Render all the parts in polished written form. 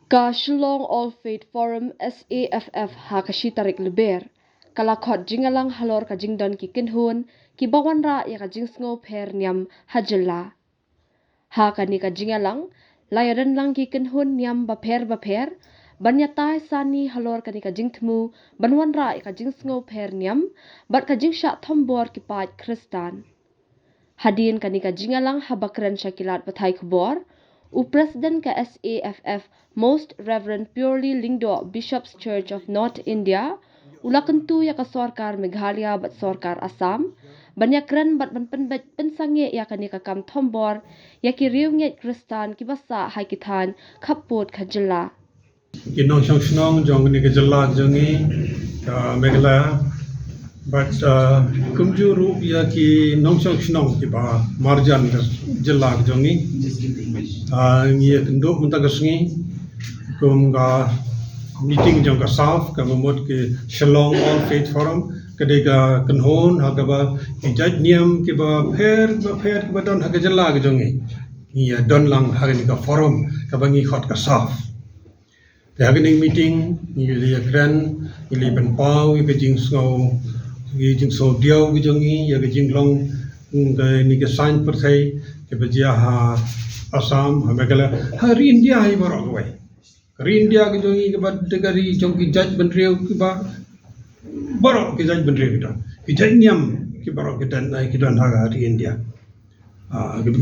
Ka Shillong All Faith Forum SAFF ha kashi tarik leber. Kala khot jingialang halor ka jingdon ki kinhun ki bawanra ya ka jingsngewpher niam hajela. Ha kani ka jingialang layaran lang ki kinhun niam bapher banyatai sani halor kani ka jingtmu banwanra ya ka jingsngewpher niam bat ka jingsha thombor ki pat Kristan. Hadien kani ka jingialang habakran syakilat pathai kubor. President ka SAFF Most Reverend Purely Lingdo Bishops Church of North India ulakentu ya ka sorkar Meghalaya bat sorkar Assam banyakran bat banpenbet pensange ya kani ka kam thombor ya ki riunget Kristan ki basa haikitan khapot khajela Kinong shnong jong ni ke jalla jongi Meghalaya but kumjuru ya ki nong shnong ki ba marjan jalla jongi ngi ndo muntagasngi kum ga meeting jong ka SAFF ka mamot ke Shillong All Faith Forum kadega kanhon ha ka ba ki jaj niam ki ba pher ki ba don ha ka jalla jongi ngi don lang ha ni ka forum ka ba ngi khot ka SAFF the beginning meeting ni ya gran ni ben pau ke jing so diao ke jongi ya ke jing long ni ke sign per thai ke bajia ha Assam ha Meghalaya ha India hai barok wai India ke jongi ke bad degari jong ki judge ban reu ki ba barok ki judge ban reu ki judge niam ki barok ki dan ki dan ha India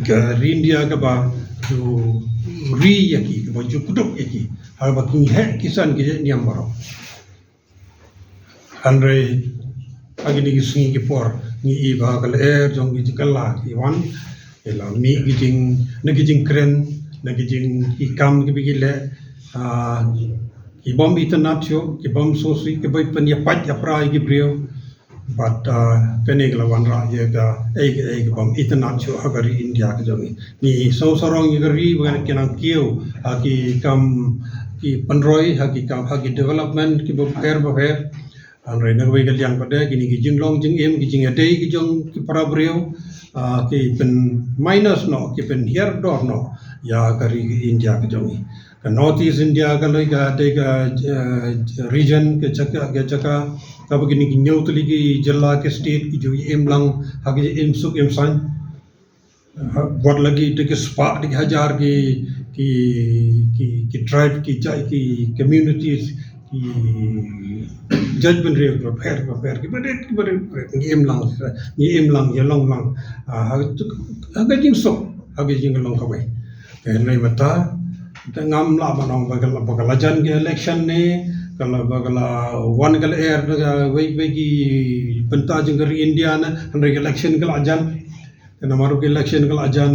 ke India ke ba tu ri ya ki ba ju kutuk ya ki ha ba ki he kisan ki judge niam barok andre agini ki singi ki por ni I ba kal air jong ki kala ki wan ela mi gijing kren na gijing ikam ki bigile ki bom itanatio ki bom sosi ki bai pan ya pat ya prai ki brio but kene gla wan ra ye ga e bom itanatio agari India ka jongi ni so sorong ye gari ban kenang kiu ki kam ki panroi ki kam ki development ki bo pair Andre nagway galyang pada gini ki jinglong jingim ki jingadei ki jong ki parabrio ki pen minus no ki pen here door no ya kari India ki jongi ka North East India ka loi ka de ka region ke chaka ka begini ki nyotli ki jilla ke state ki jo emlang hagi emsuk emsan buat lagi de ke spa di hajar ki tribe ki communities ki judgment rate prepare ki badet ni emlang ya long lang aga jing sok aga jing long ka bai nei mata ta ngam la banong bagala jan ke election ne kala bagala one kala air wei ki penta jing dari India na andre election kala ajan na maru ke election kala ajan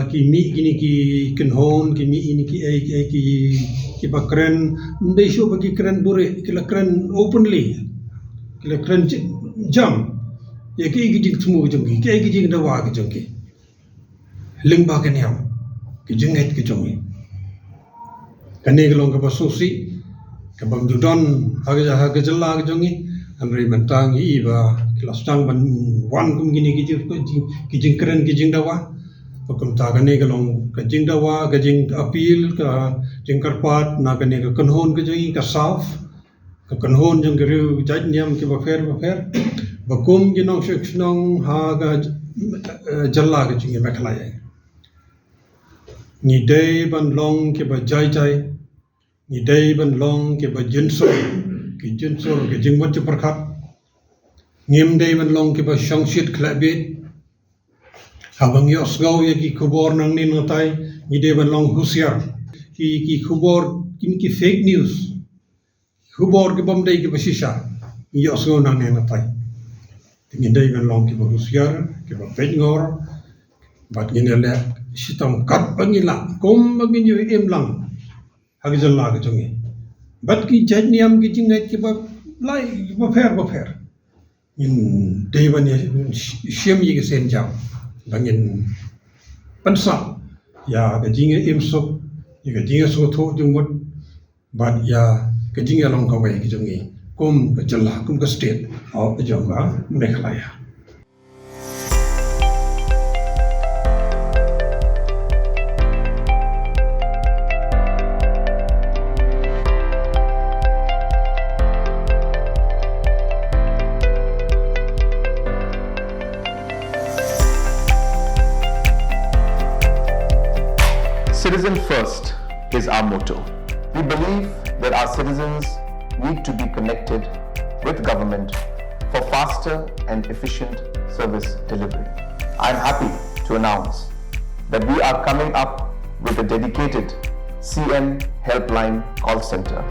ki mi gini ki kinhon ki mi ini ki bakren ndai show bagi kren bure ki la kren openly ki la kren jam ya ki jing tumu jongi ki jing dawa ki jongi lingba ke niam ki jinget ki jongi kane gelong ka basusi ka bang dudon haga jalla ki jongi amri mentang iba ki la stang ban wan kum gini ki jing kren ki jing dawa Hukum tak kene kalong ka jing dawa ka jing appeal ka jing karpat na kene ka kanhon ka jing ka SAFF ka kanhon jing geriu jaj niam ki bafer bakum ginong shnong ha ga jalla ka jing Meghalaya ni day ban long ki ba jai ni day ban long ki ba jinsor ki jing wat perkhat ngim day ban long ki ba shongshit klabit Habang yos gaw ya ki kubor nang ni natai ni de ban long husiar ki kubor ki fake news kubor ki bom dei ki basisha ni yos gaw nang ni natai ni de ban long ki husiar ki ba ngor bat ni le sitam kat bangila kom bangin yu emlang hagi jalla ka jongi bat ki jaj niam ki jingai ki ba lai ba pher in de ban ya shem yi ki sen jam bangin pansa ya ga jinga imsuk ya ga jinga so tho jumut bat ya ga jinga long ka wai ki jongi kum ka jalla kum ka state of jonga Meghalaya Citizen first is our motto. We believe that our citizens need to be connected with government for faster and efficient service delivery. I am happy to announce that we are coming up with a dedicated CM helpline call center